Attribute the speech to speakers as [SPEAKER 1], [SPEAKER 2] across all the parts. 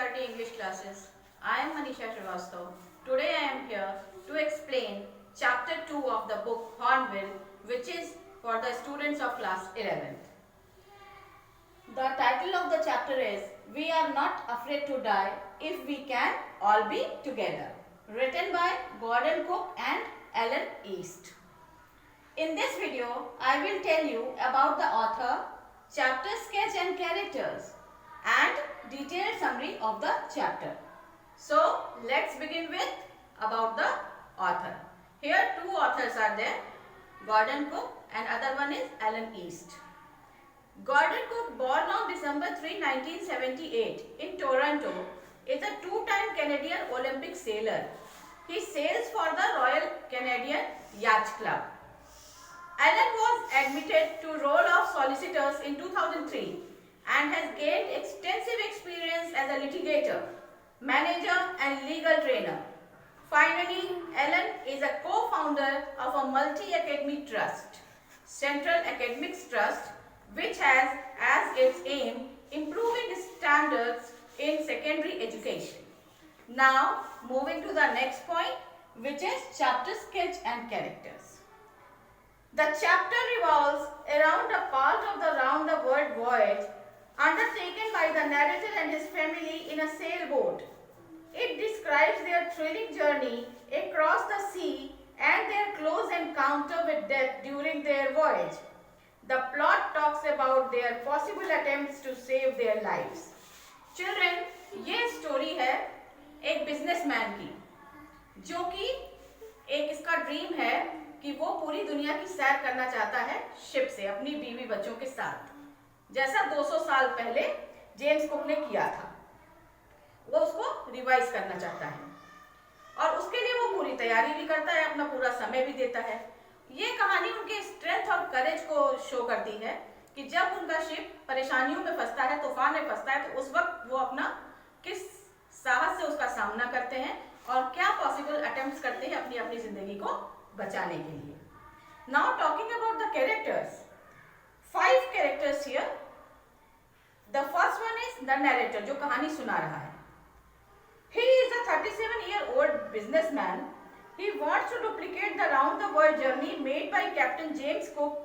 [SPEAKER 1] NCERT English classes. I am Manisha Srivastav. Today I am here to explain chapter 2 of the book Hornbill, which is for the students of class 11th. The title of the chapter is We Are Not Afraid to Die If We Can All Be Together, written by Gordon Cook and Ellen East. In this video, I will tell you about the author, chapter sketch and characters, and detailed summary of the chapter. So, let's begin with about the author. Here two authors are there, Gordon Cook and other one is Ellen East. Gordon Cook, born on December 3, 1978 in Toronto, is a two-time Canadian Olympic sailor. He sails for the Royal Canadian Yacht Club. Ellen was admitted to role of solicitors in 2003 and has gained extensive experience as a litigator, manager and legal trainer. Finally, Ellen is a co-founder of a multi-academy trust, Central Academics Trust, which has as its aim improving standards in secondary education. Now, moving to the next point, which is chapter sketch and characters. The chapter revolves around a part of the round-the-world voyage undertaken by the narrator and his family in a sailboat. It describes their thrilling journey across the sea and their close encounter with death during their voyage. The plot talks about their possible attempts to save their lives. Children, ये story है एक businessman की, जो कि एक इसका dream है कि वो पूरी दुनिया की सैर करना चाहता है शिप से अपनी बीवी बच्चों के साथ, जैसा 200 साल पहले जेम्स कुक ने किया था। वो उसको रिवाइज करना चाहता है और उसके लिए वो पूरी तैयारी भी करता है, अपना पूरा समय भी देता है। ये कहानी उनके स्ट्रेंथ और करेज को शो करती है कि जब उनका शिप परेशानियों में फंसता है, तूफान में फंसता है, तो उस वक्त वो अपना किस साहस से उसका सामना करते हैं और क्या पॉसिबल अटेम्प्ट्स करते हैं अपनी अपनी जिंदगी को बचाने के लिए। Now talking about the characters, 5 characters here. The first one is the narrator, जो कहानी सुना रहा है। He is a 37-year-old businessman. He wants to duplicate the round-the-world journey made by Captain James Cook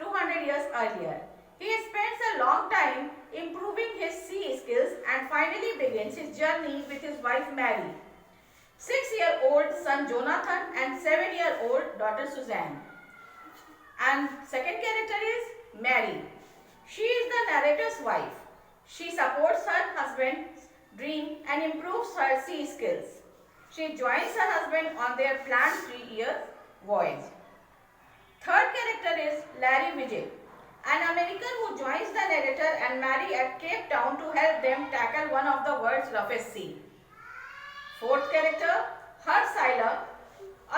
[SPEAKER 1] 200 years earlier. He spends a long time improving his sea skills and finally begins his journey with his wife Mary, 6-year-old son Jonathan and 7-year-old daughter Suzanne. And second character is Mary. She is the narrator's wife. She supports her husband's dream and improves her sea skills. She joins her husband on their planned 3-year voyage. Third character is Larry Vigil, an American who joins the narrator and Mary at Cape Town to help them tackle one of the world's roughest sea. Fourth character, Herb Seiler,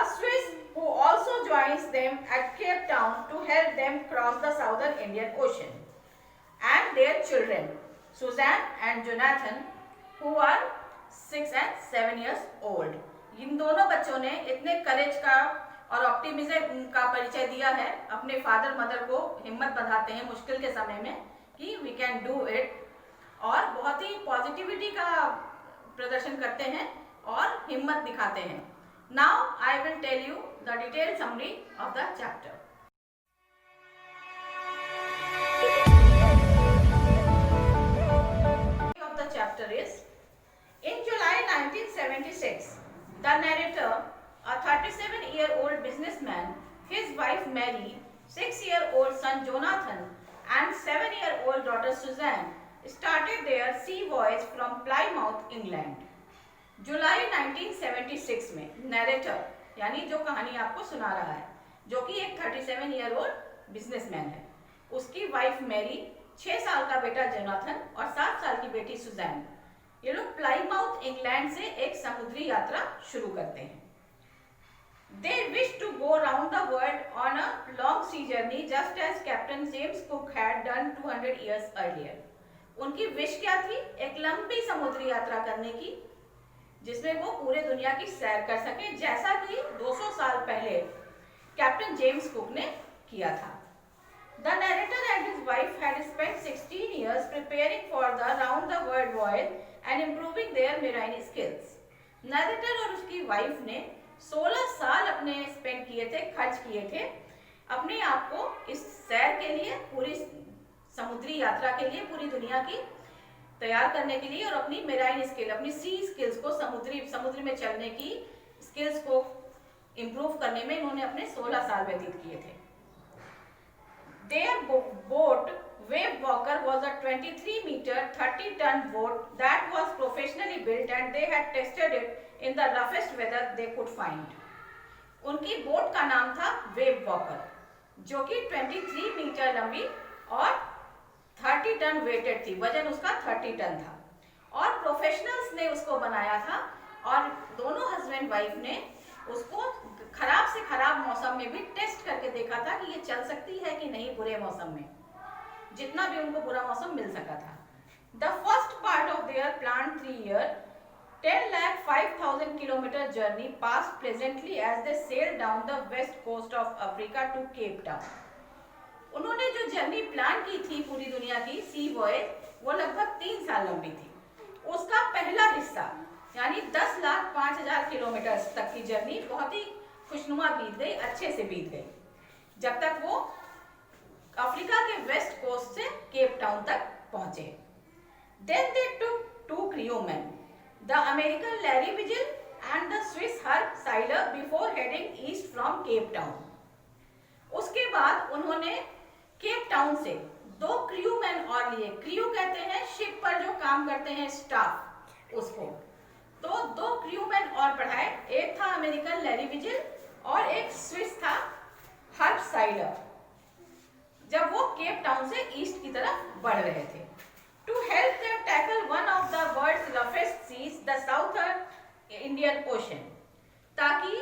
[SPEAKER 1] a Swiss who also joins them at Cape Town to help them cross the southern Indian Ocean. And their children, Suzanne and Jonathan, who are 6 and 7 years old. इन दोनों बच्चों ने इतने करेज का और optimism का परिचय दिया है, अपने फादर मदर को हिम्मत बंधाते हैं मुश्किल के समय में कि वी कैन डू इट, और बहुत ही पॉजिटिविटी का प्रदर्शन करते हैं और हिम्मत दिखाते हैं। Now I will tell you the detailed summary of the chapter. Of the chapter is in July 1976, the narrator, a 37-year-old businessman, his wife Mary, 6-year-old son Jonathan, and 7-year-old daughter Suzanne started their sea voyage from Plymouth, England. जुलाई 1976 में narrator यानी जो कहानी आपको सुना रहा है, जो कि एक 37-year-old बिजनेसमैन है, उसकी वाइफ मैरी, 6 साल का बेटा जोनाथन और 7 साल की बेटी सुजैन, ये लोग प्लाईमाउथ इंग्लैंड से एक समुद्री यात्रा शुरू करते हैं। They wish to go round the world on a long sea journey just as Captain James Cook had done 200 years earlier. उनकी विश क्या थी? एक लंबी समुद्री यात्रा करने की, जिसमें वो पूरे दुनिया की सैर कर सके, जैसा कि 200 साल पहले कैप्टन जेम्स कुक ने किया था। The narrator and his wife had spent 16 years preparing for the round-the-world voyage and improving their marine skills. Narrator और उसकी वाइफ ने 16 साल अपने स्पेंड किए थे, खर्च किए थे अपने आप को इस सैर के लिए, पूरी समुद्री यात्रा के लिए, पूरी दुनिया की तैयार करने के लिए और अपनी मेराइन स्किल, अपनी सी स्किल्स को, समुद्र में चलने की स्किल्स को इम्प्रूव करने में इन्होंने अपने 16 साल व्यतीत किए थे. Their boat, Wave Walker, was a 23-meter, 30-ton boat that was professionally built and they had tested it in the roughest weather they could find. उनकी बोट का नाम था वेव वॉकर, जो कि 23 मीटर लंबी और 30 टन वेटेड थी. वजन उसका 30 टन था और प्रोफेशनल्स ने उसको बनाया था और दोनों हस्बैंड वाइफ ने उसको खराब से खराब मौसम में भी टेस्ट करके देखा था कि ये चल सकती है कि नहीं बुरे मौसम में, जितना भी उनको बुरा मौसम मिल सका था. The first part of their plan 3-year 10,05,000 kilometre journey pass pleasantly as they sail down the west coast of Africa to Cape Town. उन्होंने जो जर्नी प्लान की थी पूरी दुनिया की सी वॉयेज, वो लगभग 3 साल लंबी थी. उसका पहला हिस्सा यानी 10,05,000 किलोमीटर तक की जर्नी बहुत ही खुशनुमा बीत गई, अच्छे से बीत गई, जब तक वो अफ्रीका के वेस्ट कोस्ट से केप टाउन तक पहुंचे. Then they took 2 crewmen, the American Larry Vigil and the Swiss Herb Seiler, before heading east from Cape Town. उसके बाद उन्होंने केप टाउन से 2 क्रूमैन और लिए. क्रू कहते हैं शिप पर जो काम करते हैं, स्टाफ, उसको. तो 2 क्रूमैन और बढ़ाए. एक था अमेरिकन लैरी विजिल और एक स्विस था हर्ब साइलर, जब वो केप टाउन से ईस्ट की तरफ बढ़ रहे थे. To help them tackle one of the world's roughest seas, the southern Indian Ocean, ताकि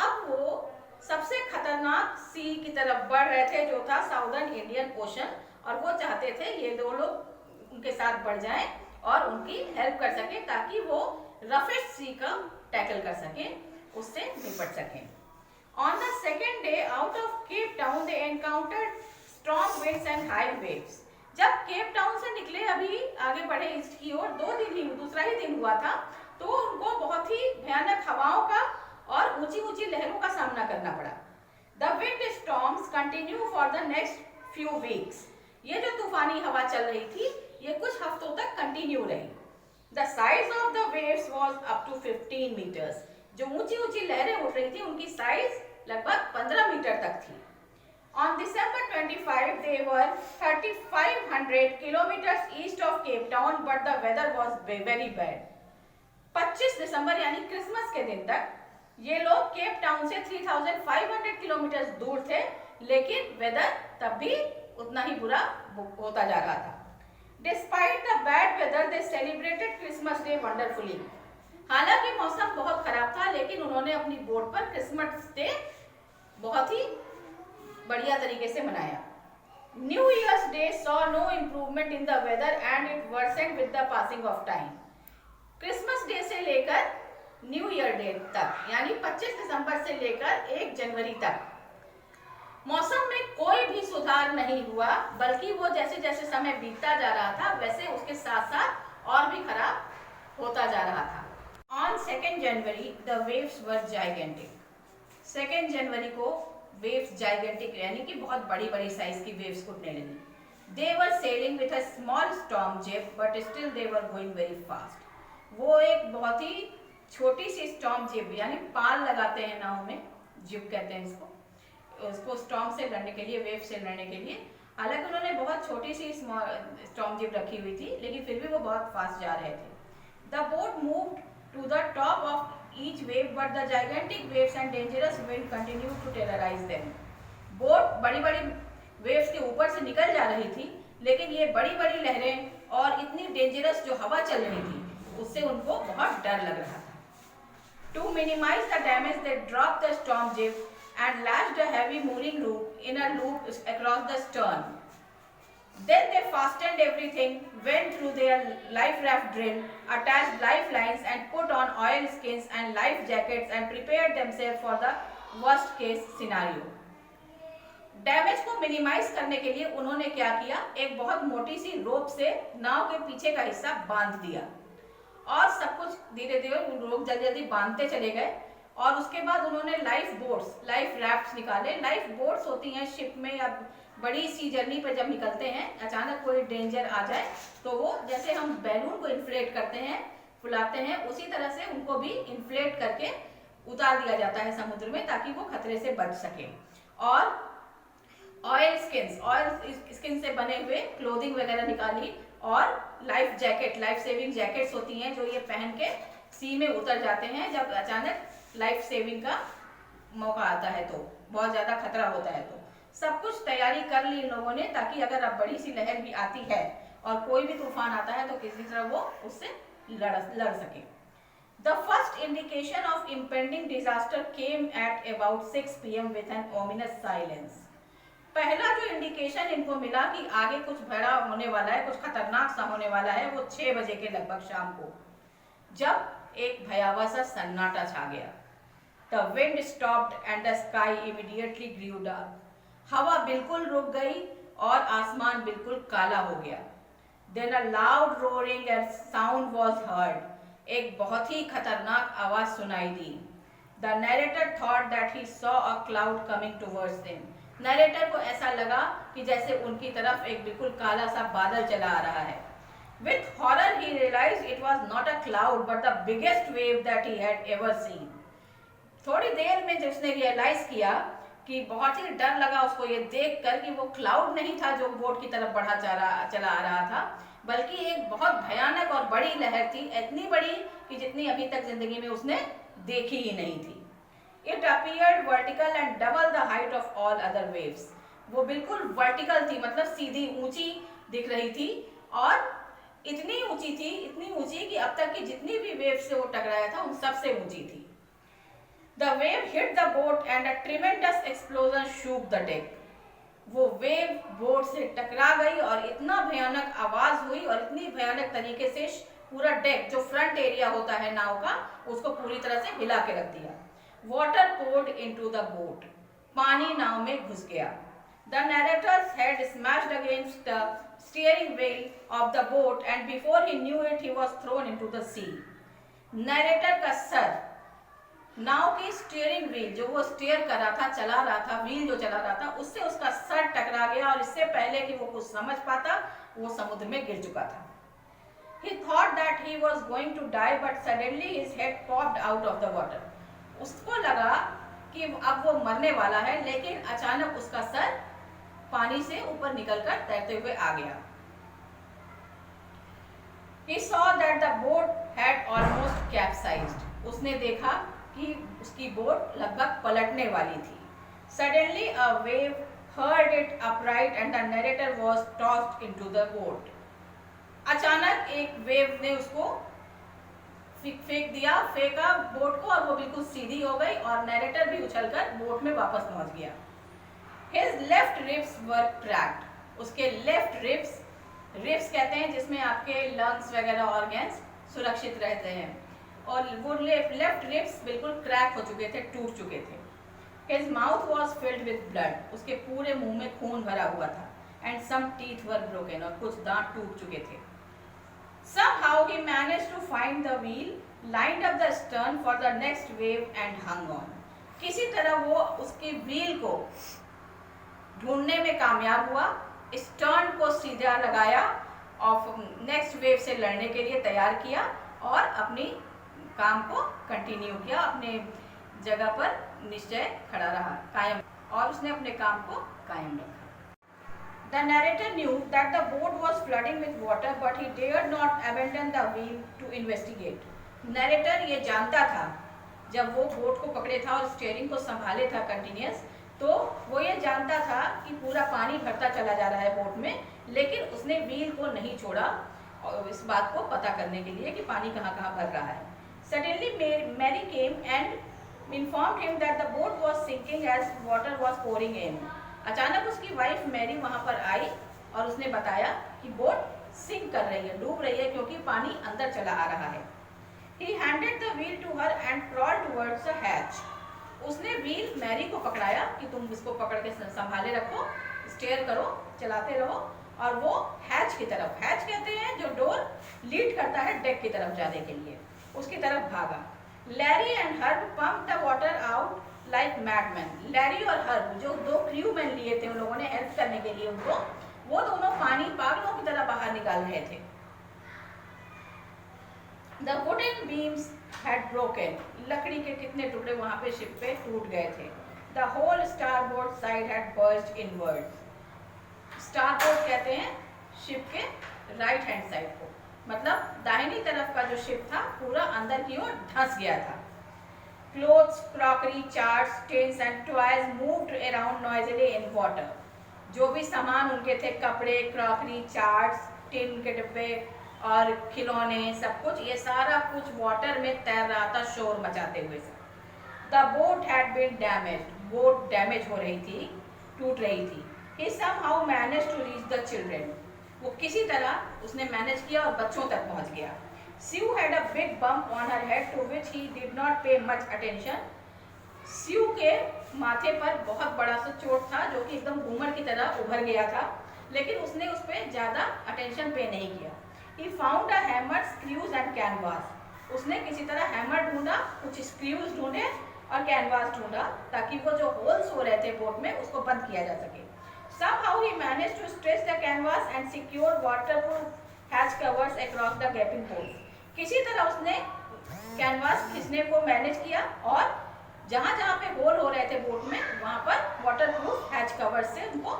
[SPEAKER 1] अब वो सबसे खतरनाक सी की तरफ बढ़ रहे थे जो था साउदर्न इंडियन ओशन, और वो चाहते थे ये 2 लोग उनके साथ बढ़ जाएं और उनकी हेल्प कर सके ताकि वो रफेस्ट सी का टैकल कर सकें, उससे निपट सकें. On the second day out of Cape Town they encountered strong winds and high waves. जब केप टाउन से निकले, अभी आगे बढ़े ईस्ट की ओर, दूसरा ही दिन हुआ था, तो उनको बहुत ही भयानक हवाओं का और ऊंची ऊंची लहरों का सामना करना पड़ा. The wind storms continue for the next few weeks. ये जो तूफानी हवा चल रही थी, ये कुछ हफ्तों तक कंटिन्यू रही. The size of the waves was up to 15 meters. जो ऊंची ऊंची लहरें उठ रही थी, उनकी साइज लगभग 15 मीटर तक थी. On December 25, they were 3,500 kilometers east of Cape Town, but the weather was very bad. 25 दिसंबर यानी क्रिसमस के दिन तक ये लोग केप टाउन से 3,500 किलोमीटर दूर थे, लेकिन वेदर तब भी उतना ही बुरा होता जा रहा था. Despite the bad weather, they celebrated Christmas Day wonderfully. हालांकि मौसम बहुत खराब था, लेकिन उन्होंने अपनी बोट पर क्रिसमस डे बहुत ही बढ़िया तरीके से मनाया. New year's day saw no improvement in the weather and it worsened with the passing of time. Christmas day से लेकर न्यू ईयर डे तक यानी 25 दिसंबर से लेकर 1 जनवरी तक मौसम में कोई भी सुधार नहीं हुआ, बल्कि वो जैसे जैसे समय बीतता जा रहा था वैसे उसके साथ साथ और भी खराब होता जा रहा था. On 2nd January, the waves were gigantic. 2 जनवरी को वेव्स जाइगेंटिक यानी कि बहुत बड़ी बड़ी साइज की वेव्स उठने लगी. They were sailing with a small storm jib, but still they were going very fast. वो एक बहुत ही छोटी सी स्टॉर्म जिब यानी पाल लगाते हैं नाव में, जिब कहते हैं इसको, उसको स्टॉर्म से लड़ने के लिए, वेव से लड़ने के लिए. हालांकि उन्होंने बहुत छोटी सी स्टॉर्म जिब रखी हुई थी, लेकिन फिर भी वो बहुत फास्ट जा रहे थे. The boat moved to the top of each wave, but the gigantic waves and dangerous wind continued to terrorize them. Boat बड़ी बड़ी वेव्स के ऊपर से निकल जा रही थी, लेकिन ये बड़ी बड़ी लहरें और इतनी डेंजरस जो हवा चल रही थी, उससे उनको बहुत डर लग रहा था. To minimize the damage, they dropped the storm jib and lashed a heavy mooring loop across the stern. Then they fastened everything, went through their life raft drill, attached lifelines and put on oil skins and life jackets and prepared themselves for the worst case scenario. Damage को इसको minimise करने के लिए उन्होंने क्या किया, एक बहुत मोटी सी रोप से नाव के पीछे का हिस्सा बांध दिया और सब कुछ धीरे धीरे लोग जल्दी जल्दी बांधते चले गए। और उसके बाद उन्होंने लाइफ बोट्स, लाइफ राफ्ट्स निकाले। लाइफ बोट्स होती हैं शिप में या बड़ी सी जर्नी पर जब निकलते हैं, अचानक कोई डेंजर आ जाए तो वो जैसे हम बैलून को इन्फ्लेट करते हैं, फुलाते हैं, उसी तरह से उनको भी इन्फ्लेट करके उतार दिया जाता है समुद्र में ताकि वो खतरे से बच सके। और ऑयल स्किन से बने हुए क्लोथिंग वगैरह निकाली और life jacket, life saving jackets होती हैं जो ये पहन के सी में उतर जाते हैं जब अचानक लाइफ सेविंग का मौका आता है, तो बहुत ज्यादा खतरा होता है। तो सब कुछ तैयारी कर ली इन लोगों ने ताकि अगर अब बड़ी सी लहर भी आती है और कोई भी तूफान आता है तो किसी तरह वो उससे लड़ सके। The first indication of impending disaster came at about 6 p.m. with an ominous silence. पहला जो इंडिकेशन इनको मिला कि आगे कुछ बड़ा होने वाला है, कुछ खतरनाक सा होने वाला है, वो 6 बजे के लगभग शाम को, जब एक भयावह सा सन्नाटा छा गया। The wind stopped and the sky immediately grew dark. हवा बिल्कुल रुक गई और आसमान बिल्कुल काला हो गया। Then a loud roaring and sound was heard. एक बहुत ही खतरनाक आवाज सुनाई दी। The narrator thought that he saw a cloud coming towards them. Narrator को ऐसा लगा कि जैसे उनकी तरफ एक बिल्कुल काला सा बादल चला आ रहा है। With horror he realized it was not a cloud but the biggest wave that he had ever seen. थोड़ी देर में जब उसने रियलाइज किया कि बहुत ही डर लगा उसको ये देख कर कि वो क्लाउड नहीं था जो बोट की तरफ चला आ रहा था, बल्कि एक बहुत भयानक और बड़ी लहर थी, इतनी बड़ी कि जितनी अभी तक जिंदगी में उसने देखी ही नहीं थी। It appeared vertical and double the height of all other waves. वो बिल्कुल वर्टिकल थी, मतलब सीधी ऊंची दिख रही थी और इतनी ऊंची कि अब तक की जितनी भी वेव से वो टकराया था उन सबसे ऊंची थी। The wave hit the boat and a tremendous explosion shook the deck. वो वेव बोट से टकरा गई और इतना भयानक आवाज हुई और इतनी भयानक तरीके से पूरा डेक जो फ्रंट एरिया होता है नाव का उसको पूरी तरह से हिला के रख दिया। Water poured into the boat. पानी नाव में घुस गया। The narrator's head smashed against the steering wheel of the boat and before he knew it he was thrown into the sea. Narrator का सर नाव की स्टीयरिंग व्हील जो वो steer कर रहा था, चला रहा था, व्हील जो चला रहा था, उससे उसका सर टकरा गया और इससे पहले कि वो कुछ समझ पाता वो समुद्र में गिर चुका था। He thought that he was going to die but suddenly his head popped out of the water. उसको लगा कि अब वो मरने वाला है, लेकिन अचानक उसका सर पानी से ऊपर निकलकर तैरते हुए आ गया। He saw that the boat had almost capsized. उसने देखा कि उसकी बोट लगभग पलटने वाली थी। Suddenly a wave hurled it upright and the narrator was tossed into the boat. अचानक एक वेव ने उसको फेंका बोट को और वो बिल्कुल सीधी हो गई और नरेटर भी उछलकर बोट में वापस पहुंच गया। His left ribs were cracked. उसके लेफ्ट रिब्स कहते हैं जिसमें आपके लंग्स वगैरह ऑर्गन्स सुरक्षित रहते हैं, और वो लेफ्ट रिब्स बिल्कुल क्रैक हो चुके थे, टूट चुके थे। His mouth was filled with blood. उसके पूरे मुंह में खून भरा हुआ था। And some teeth were broken. और कुछ दांत टूट चुके थे। Somehow he managed to find the wheel, lined up the stern for the next wave and hung on. किसी तरह वो उसकी व्हील को ढूंढने में कामयाब हुआ, स्टर्न को सीधा लगाया और नेक्स्ट वेव से लड़ने के लिए तैयार किया और अपनी काम को कंटिन्यू किया, अपने जगह पर निश्चय खड़ा रहा, कायम, और उसने अपने काम को कायम रखा। The narrator knew that the boat was flooding with water, but he dared not abandon the wheel to investigate. Narrator ये जानता था, जब वो बोट को पकड़े था और स्टीयरिंग को संभाले था कंटिन्यूस, तो वो ये जानता था कि पूरा पानी भरता चला जा रहा है बोट में, लेकिन उसने व्हील को नहीं छोड़ा और इस बात को पता करने के लिए कि पानी कहाँ कहाँ भर रहा है। Suddenly Mary came and informed him that the boat was sinking as water was pouring in. अचानक उसकी वाइफ मैरी वहां पर आई और उसने बताया कि बोट सिंक कर रही है, डूब रही है क्योंकि पानी अंदर चला आ रहा है। He handed the wheel to her and crawled towards the hatch. उसने व्हील मैरी को पकड़ाया कि तुम इसको पकड़ के संभाले रखो, स्टेयर करो, चलाते रहो, और वो हैच की तरफ, हैच कहते हैं जो डोर लीड करता है डेक की तरफ जाने के लिए, उसकी तरफ भागा। Larry and Herb pump the water out like madman. Larry और हर्ब जो दो क्रू मैन लिए थे उन लोगों ने हेल्प करने के लिए उनको, वो दोनों पानी पागलों की तरह बाहर निकाल रहे थे। The wooden beams had broken. लकड़ी के कितने टुकड़े वहां पे शिप पे टूट गए थे। The whole starboard side had burst inwards. Starboard कहते हैं शिप के राइट हैंड साइड को, मतलब दाहिनी तरफ का जो शिप था पूरा अंदर की ओर धंस गया था। Clothes, crockery, charts, tins and toys moved around noisily in water. जो भी सामान उनके थे, कपड़े, क्रॉकरी, चार्ट्स, टिन के डिब्बे और खिलौने, सब कुछ, ये सारा कुछ वाटर में तैर रहा था शोर मचाते हुए। The boat had been damaged. Boat damage हो रही थी, टूट रही थी। He somehow managed to reach the children. वो किसी तरह उसने मैनेज किया और बच्चों तक पहुंच गया। Sue had a big bump on her head to which he did not pay much attention. Sue के माथे पर बहुत बड़ा सा चोट था जो कि एकदम घूमर की तरह उभर गया था, लेकिन उसने उस पर ज़्यादा अटेंशन पे नहीं किया। He found a hammer, screws and canvas. उसने किसी तरह हैमर ढूंढा, कुछ स्क्रूज ढूंढे और कैनवास ढूंढा ताकि वो जो होल्स हो रहे थे बोट में उसको बंद किया जा सके। Somehow he managed to stretch the canvas and secure waterproof hatch covers across the gaping holes. किसी तरह उसने कैनवास खींचने को मैनेज किया और जहाँ जहाँ पे होल हो रहे थे बोट में वहाँ पर वाटरप्रूफ हैच कवर से उनको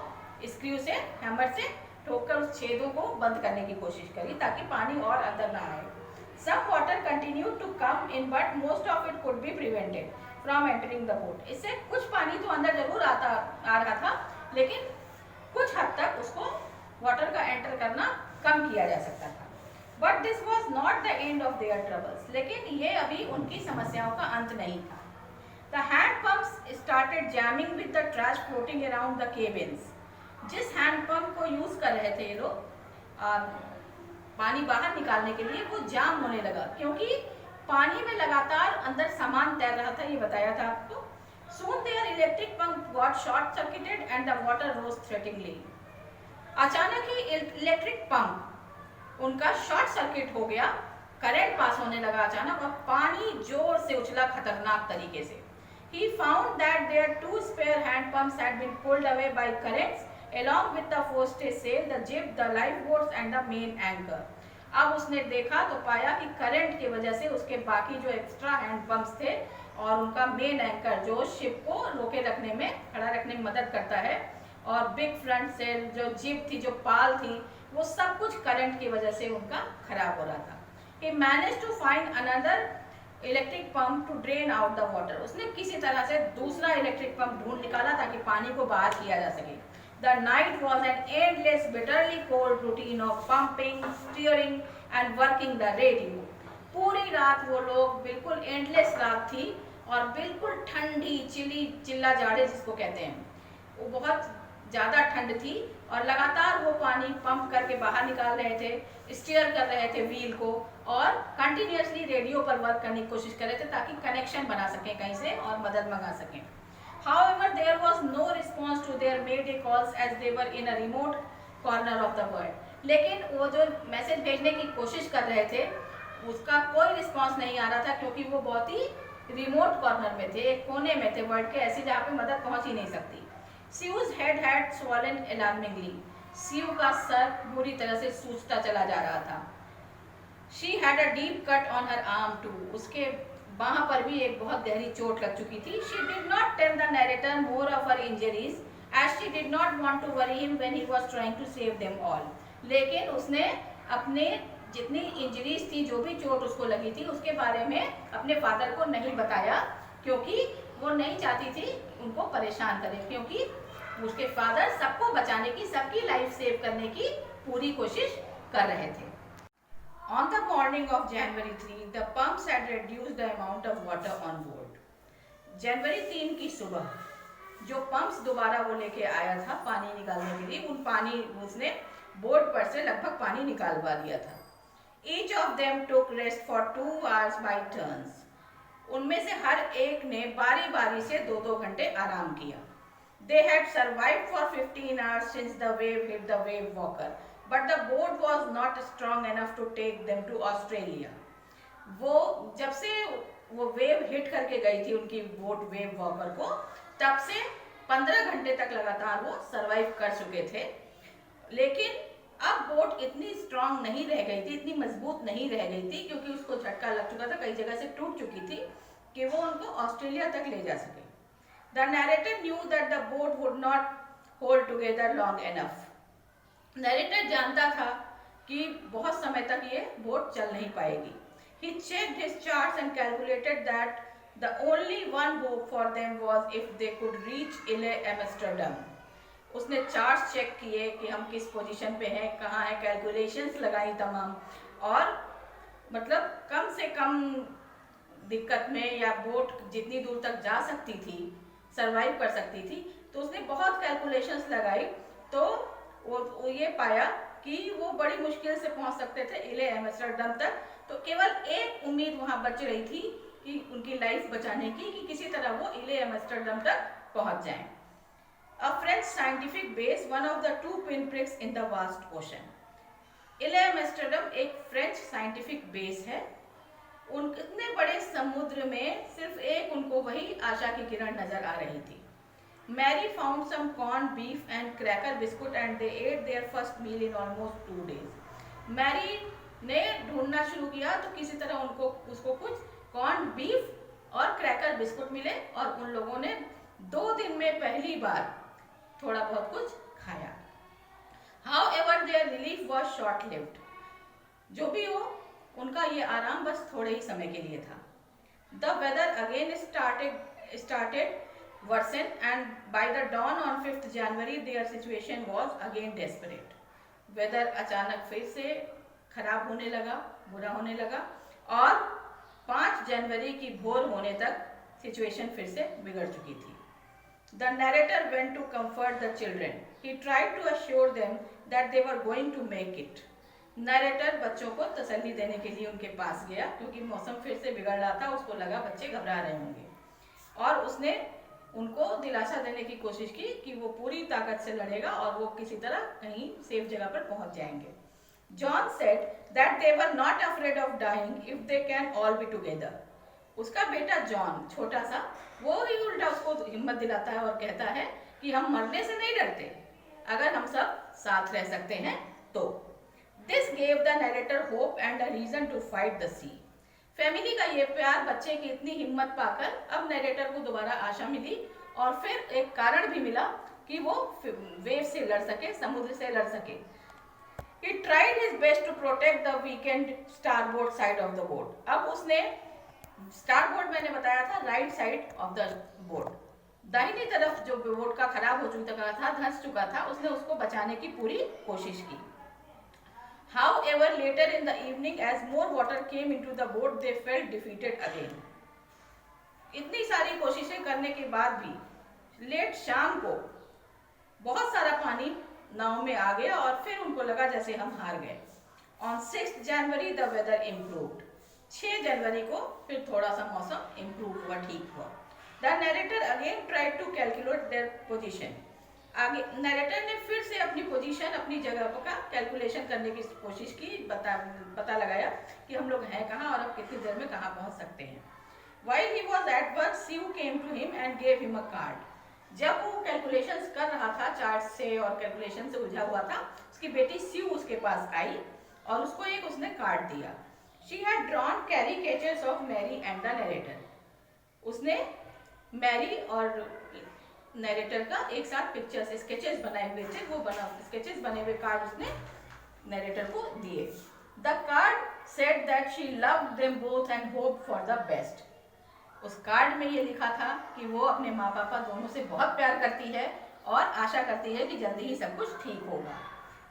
[SPEAKER 1] स्क्रू से, हैमर से ठोककर उस छेदों को बंद करने की कोशिश करी ताकि पानी और अंदर ना आए। Some water continued to come in but most of it could be prevented from entering the boat. इससे कुछ पानी तो अंदर जरूर आ रहा था, लेकिन कुछ हद तक उसको वाटर का एंटर करना कम किया जा सकता था। But this was not the end of their troubles. लेकिन ये अभी उनकी समस्याओं का अंत नहीं था। The hand pumps started jamming with the trash floating around the cabins. जिस हैंड पंप को यूज कर रहे थे ये लोग पानी बाहर निकालने के लिए, वो जाम होने लगा क्योंकि पानी में लगातार अंदर सामान तैर रहा था, ये बताया था आपको। Soon their electric pump got short circuited and the water rose threateningly. अचानक ही इलेक्ट्रिक पंप उनका शॉर्ट सर्किट हो गया, करंट पास होने लगा अचानक और पानी जोर से उछला खतरनाक तरीके से। He found that their two spare hand pumps had been pulled away by currents along with the forestay sail, the jib, the lifeboats and the main anchor. अब उसने देखा तो पाया कि करंट की वजह से उसके बाकी जो एक्स्ट्रा हैंड पंप्स थे और उनका मेन एंकर जो शिप को रोके रखने में, खड़ा रखने में मदद करता है, और बिग फ्रंट सेल, जो जिब थी, जो पाल थी, वो सब कुछ करंट की वजह से उनका खराब हो रहा था। He managed to find another electric pump to drain out the water. उसने किसी तरह से दूसरा इलेक्ट्रिक पंप ढूंढ निकाला ताकि पानी को बाहर किया जा सके. The night was an endless, bitterly cold routine of pumping, steering and working the radio. पूरी रात वो लोग, बिल्कुल एंडलेस रात थी और बिल्कुल ठंडी, चिल्ला जाड़े जिसको कहते हैं, वो बहुत ज़्यादा ठंड थी और लगातार वो पानी पंप करके बाहर निकाल रहे थे, स्टीयर कर रहे थे व्हील को और कंटिन्यूसली रेडियो पर वर्क करने की कोशिश कर रहे थे ताकि कनेक्शन बना सकें कहीं से और मदद मंगा सकें. However, there was no response to their mayday calls as they were in a remote corner of the world. लेकिन वो जो मैसेज भेजने की कोशिश कर रहे थे उसका कोई रिस्पॉन्स नहीं आ रहा था क्योंकि वो बहुत ही रिमोट कॉर्नर में थे, एक कोने में थे वर्ल्ड के, ऐसी जहाँ पे मदद पहुँच ही नहीं सकती. Sue's head had swollen alarmingly. Sue का सर बुरी तरह से सूजता चला जा रहा था. She had a deep cut on her arm too. उसके बाह पर भी एक बहुत गहरी चोट लग चुकी थी. She did not tell the narrator more of her injuries as she did not want to worry him when he was trying to save them all. लेकिन उसने अपने जितनी इंजरीज थी, जो भी चोट उसको लगी थी, उसके बारे में अपने फादर को नहीं बताया क्योंकि वो नहीं चाहती थी उनको परेशान करे, क्योंकि उसके फादर सबको बचाने की, सबकी लाइफ सेव करने की पूरी कोशिश कर रहे थे. On the morning of January 3, the pumps had reduced the amount of water on board. जनवरी 3 की सुबह जो पंप्स दोबारा वो लेके आया था पानी निकालने के लिए, उन पानी उसने बोर्ड पर से लगभग पानी निकालवा दिया था. Each of them took rest for 2 hours by turns. उनमें से हर एक ने बारी बारी से 2-2 घंटे आराम किया. They had survived for 15 hours since the wave hit the wave walker, but the boat was not strong enough to take them to Australia. वो जब से वो वेव हिट करके गई थी उनकी बोट वेव वॉकर को, तब से 15 घंटे तक लगातार वो सरवाइव कर चुके थे, लेकिन अब बोट इतनी स्ट्रांग नहीं रह गई थी, इतनी मजबूत नहीं रह गई थी, क्योंकि उसको झटका लग चुका था, कई जगह से टूट चुकी थी, कि वो उनको ऑस्ट्रेलिया तक ले जा सके. The narrator knew that the boat would not hold together long enough. Narrator जानता था कि बहुत समय तक ये बोट चल नहीं पाएगी. He checked his charts and calculated that the only one hope for them was if they could reach Ile Amsterdam. उसने चार्ट्स चेक किए कि हम किस पोजीशन पे हैं, कहाँ हैं, कैलकुलेशंस लगाई तमाम, और मतलब कम से कम दिक्कत में या बोट जितनी दूर तक जा सकती थी, सरवाइव कर सकती थी, तो उसने बहुत कैलकुलेशंस लगाई, तो वो ये पाया कि वो बड़ी मुश्किल से पहुंच सकते थे इले एम्स्टर्डम तक. तो केवल एक उम्मीद वहां बच रही थी कि उनकी लाइफ बचाने की, कि किसी तरह वो इले एम्स्टर्डम तक पहुंच जाएं. A French scientific base, one of the two pinpricks in the vast ocean. इले एम्स्टर्डम एक फ्रेंच साइंटिफिक बेस है. उतने बड़े समुद्र में सिर्फ एक उनको वही आशा की किरण नजर आ रही थी. Mary found some corn beef and cracker biscuit and they ate their first meal in almost 2 days. Mary ने ढूंढना शुरू किया, तो किसी तरह उसको कुछ कॉर्न बीफ और क्रैकर बिस्कुट मिले, और उन लोगों ने 2 दिन में पहली बार थोड़ा बहुत कुछ खाया. However, their relief was short-lived. जो भी हो, उनका ये आराम बस थोड़े ही समय के लिए था. The weather again started worsen, and by the dawn on 5th January, their situation was again desperate. Weather अचानक फिर से खराब होने लगा, बुरा होने लगा, और 5 जनवरी की भोर होने तक सिचुएशन फिर से बिगड़ चुकी थी. The narrator went to comfort the children. He tried to assure them that they were going to make it. Narrator बच्चों को तसल्ली देने के लिए उनके पास गया, क्योंकि मौसम फिर से बिगड़ रहा था, उसको लगा बच्चे घबरा रहे होंगे, और उसने उनको दिलासा देने की कोशिश की कि वो पूरी ताकत से लड़ेगा और वो किसी तरह कहीं सेफ जगह पर पहुंच जाएंगे. John said that they were not afraid of dying if they can all be together. उसका बेटा जॉन, छोटा सा, वो ही उल्टा उसको हिम्मत दिलाता है और कहता है कि हम मरने से नहीं डरते अगर हम सब साथ रह सकते हैं तो. This gave the narrator hope and a reason to fight the sea. Family का ये प्यार, बच्चे की इतनी हिम्मत पाकर अब नरेटर को दोबारा आशा मिली, और फिर एक कारण भी मिला कि वो वेव से लड़ सके, समुद्र से लड़ सके. He tried his best to protect the weakened starboard side of the boat. अब उसने स्टारबोर्ड, मैंने बताया था, right side of the boat, दाहिनी तरफ जो बोट का खराब हो चुका था, धंस चुका था, उसने उसको बचाने की पूरी कोशिश की. However, later in the evening, as more water came into the boat, they felt defeated again. इतनी सारी कोशिशें करने के बाद भी लेट शाम को बहुत सारा पानी नाव में आ गया, और फिर उनको लगा जैसे हम हार गए. On 6th January, the weather improved. 6 जनवरी को फिर थोड़ा सा मौसम इम्प्रूव हुआ, ठीक हुआ. The narrator again tried to calculate their position. आगे नरेटर ने फिर से अपनी पोजीशन, अपनी जगह का कैलकुलेशन करने की कोशिश की, पता लगाया कि हम लोग हैं कहाँ और अब कितनी देर में कहाँ पहुँच सकते हैं. While he was at work, Sue came to him and gave him a card. जब वो कैलकुलेशंस कर रहा था, चार्ट से और कैलकुलेशन से उलझा हुआ था, उसकी बेटी स्यू उसके पास आई और उसको एक उसने कार्ड दिया. She had drawn caricatures of Mary and the narrator. उसने मैरी और नरेटर का एक साथ पिक्चर्स, स्केचेस बनाए हुए थे, वो स्केचेस बने हुए कार्ड उसने नरेटर को दिए. The card said that she loved them both and hoped for the best. उस कार्ड में ये लिखा था कि वो अपने माँ पापा दोनों से बहुत प्यार करती है और आशा करती है कि जल्दी ही सब कुछ ठीक होगा.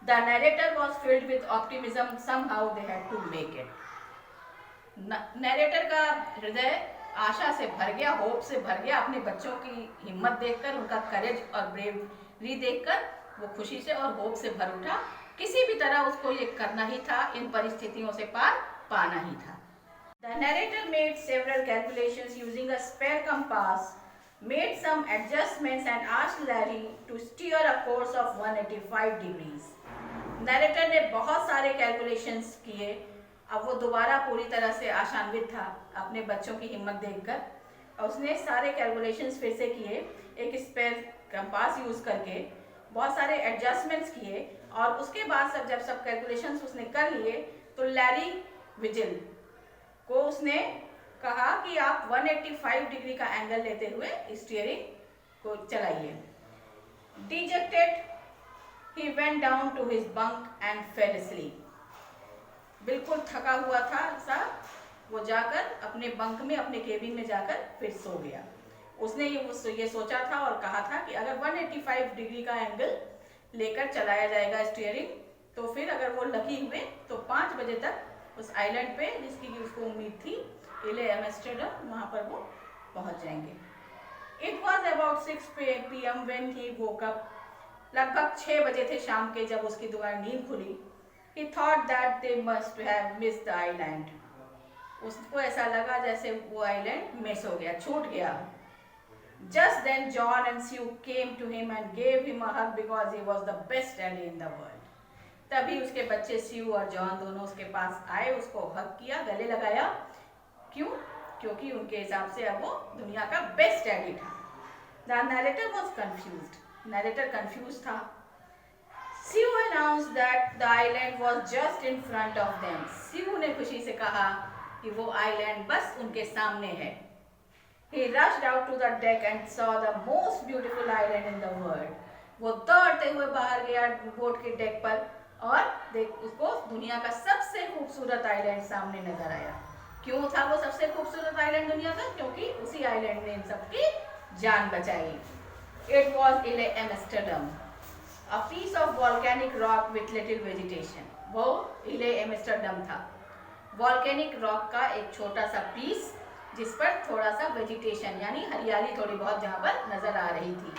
[SPEAKER 1] The narrator was filled with optimism. Somehow they had to make it. Narrator का हृदय आशा से भर गया, होप से भर गया. अपने बच्चों की हिम्मत देखकर, उनका करेज और ब्रेवरी देखकर वो खुशी से और होप से भर उठा. किसी भी तरह उसको ये करना ही था, इन परिस्थितियों से पार पाना ही था. The narrator made several calculations using a spare compass made some adjustments and asked Larry to steer a course of 185 degrees. Narrator ने बहुत सारे कैलकुलेशंस किए। अब वो दोबारा पूरी तरह से आशान्वित था अपने बच्चों की हिम्मत देखकर, और उसने सारे कैलकुलेशंस फिर से किए, एक स्पेयर कंपास यूज करके बहुत सारे एडजस्टमेंट्स किए, और उसके बाद जब सब कैलकुलेशंस उसने कर लिए तो लैरी विजिल को उसने कहा कि आप 185 डिग्री का एंगल लेते हुए स्टीयरिंग को चलाइए। Dejected he went down to his bunk and fell asleep. बिल्कुल थका हुआ था सा, वो जाकर अपने बंक में, अपने केबिन में जाकर फिर सो गया। उसने ये सोचा था और कहा था कि अगर 185 डिग्री का एंगल लेकर चलाया जाएगा स्टीयरिंग, तो फिर अगर वो लकी हुए तो 5 बजे तक उस आइलैंड पे, जिसकी उसको उम्मीद थी, इले एम्स्टर्डम, वहां पर वो पहुंच जाएंगे। It was about 6 PM when he woke up. लगभग 6 बजे थे शाम के जब उसकी दोबारा नींद खुली। He thought that they must have missed the island. उसको ऐसा लगा जैसे वो आइलैंड मिस हो गया, छूट गया। Just then John and Sue came to him and gave him a hug because he was the best daddy in the world. तभी उसके बच्चे स्यू और जॉन दोनों उसके पास आए, उसको हग किया, गले लगाया। क्यों? क्योंकि उनके हिसाब से अब वो दुनिया का बेस्ट डैडी था। The narrator was confused. Narrator confuse था। Sue announced that the island was just in front of them. Sue ने खुशी से कहा कि वो आइलैंड बस उनके सामने है। He rushed out to the deck and saw the most beautiful island in the world. वो दौड़ते हुए बाहर गया बोट के डेक पर और उसको दुनिया का सबसे खूबसूरत आइलैंड सामने नजर आया। क्यों था वो सबसे खूबसूरत आइलैंड दुनिया का? क्योंकि उसी आइलैंड ने इन सबकी जान बचाई। It was Ile Amsterdam, a piece of volcanic rock with little vegetation. वो Ile Amsterdam था, वॉल्केनिक रॉक का एक छोटा सा पीस जिस पर थोड़ा सा वेजिटेशन यानी हरियाली थोड़ी बहुत जहाँ पर नजर आ रही थी।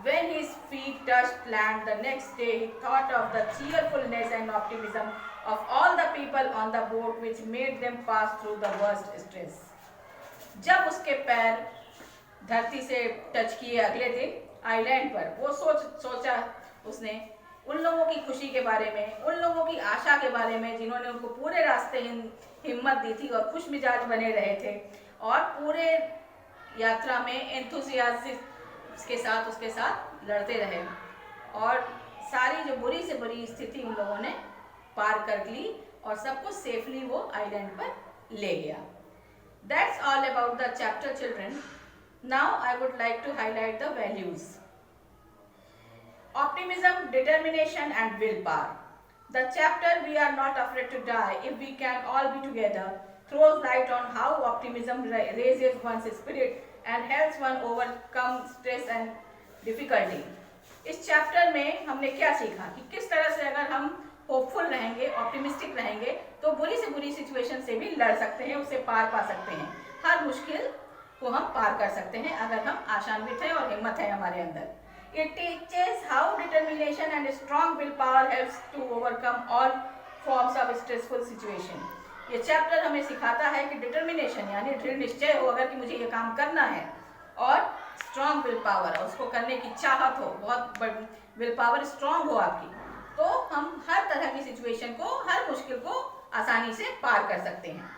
[SPEAKER 1] When his feet touched land the next day, he thought of the cheerfulness and optimism of all the people on the boat, which made them pass through the worst stress. जब उसके पैर धरती से टच किए अगले दिन island पर, वो सोचा उसने उन लोगों की खुशी के बारे में, उन लोगों की आशा के बारे में जिन्होंने उनको पूरे रास्ते हिम्मत दी थी और खुश मिजाज बने रहे थे और पूरे यात्रा में एंथुसियाज्म के साथ उसके साथ लड़ते रहे और सारी जो बुरी से बुरी स्थिति उन लोगों ने पार कर ली और सबको सेफली वो आइलैंड पर ले गया। That's all about the chapter, children. Now I would like to highlight the values. Optimism, determination and willpower. The chapter "We are not afraid to die if we can all be together" throws light on how optimism raises one's spirit and helps one overcome stress and difficulty. इस chapter में हमने क्या सीखा कि किस तरह से अगर हम होपफुल रहेंगे, ऑप्टिमिस्टिक रहेंगे तो बुरी से बुरी सिचुएशन से भी लड़ सकते हैं, उससे पार पा सकते हैं। हर मुश्किल को हम पार कर सकते हैं अगर हम आशान्वित हैं और हिम्मत है हमारे अंदर। It teaches how determination and strong willpower helps to overcome all forms of stressful situation. ये चैप्टर हमें सिखाता है कि डिटर्मिनेशन यानी दृढ़ निश्चय हो अगर कि मुझे ये काम करना है और स्ट्रॉन्ग विल पावर, उसको करने की चाहत हो, बहुत विल पावर स्ट्रॉन्ग हो आपकी, तो हम हर तरह की सिचुएशन को, हर मुश्किल को आसानी से पार कर सकते हैं।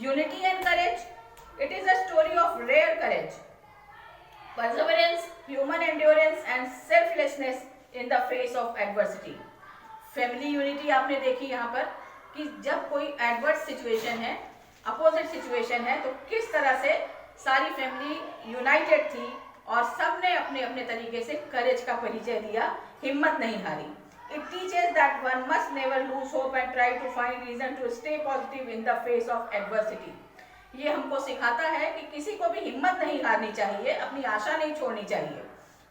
[SPEAKER 1] Unity and courage. It is a story of rare courage, perseverance, human endurance and selflessness in the face of adversity. Family unity आपने देखी यहाँ पर कि जब कोई एडवर्स सिचुएशन है, अपोजिट सिचुएशन है, तो किस तरह से सारी फैमिली यूनाइटेड थी और सबने अपने अपने तरीके से करेज का परिचय दिया, हिम्मत नहीं हारी. It teaches that one must never lose hope and try to find reason to stay positive in the face of adversity. ये हमको सिखाता है कि किसी को भी हिम्मत नहीं हारनी चाहिए, अपनी आशा नहीं छोड़नी चाहिए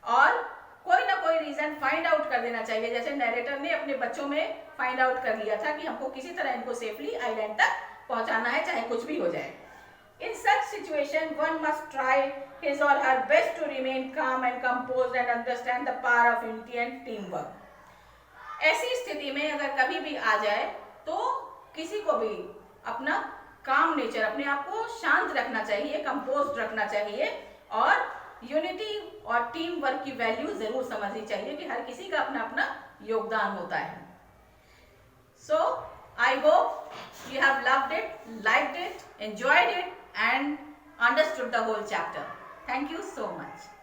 [SPEAKER 1] और कोई ना कोई रीजन फाइंड आउट कर देना चाहिए, जैसे नरेटर ने अपने बच्चों में फाइंड आउट कर लिया था कि हमको किसी तरह इनको सेफली आइलैंड तक पहुंचाना है, चाहे कुछ भी हो जाए. In such situation, one must try his or her best to remain calm and composed and understand the power of unity and teamwork. ऐसी स्थिति में अगर कभी भी आ जाए तो किसी को भी अपना काम नेचर, अपने आप को शांत रखना चाहिए, कंपोज्ड रखना चाहिए और यूनिटी और टीम वर्क की वैल्यू जरूर समझनी चाहिए कि हर किसी का अपना अपना योगदान होता है. So I hope you have loved it, liked it, enjoyed it and understood the whole chapter. Thank you so much.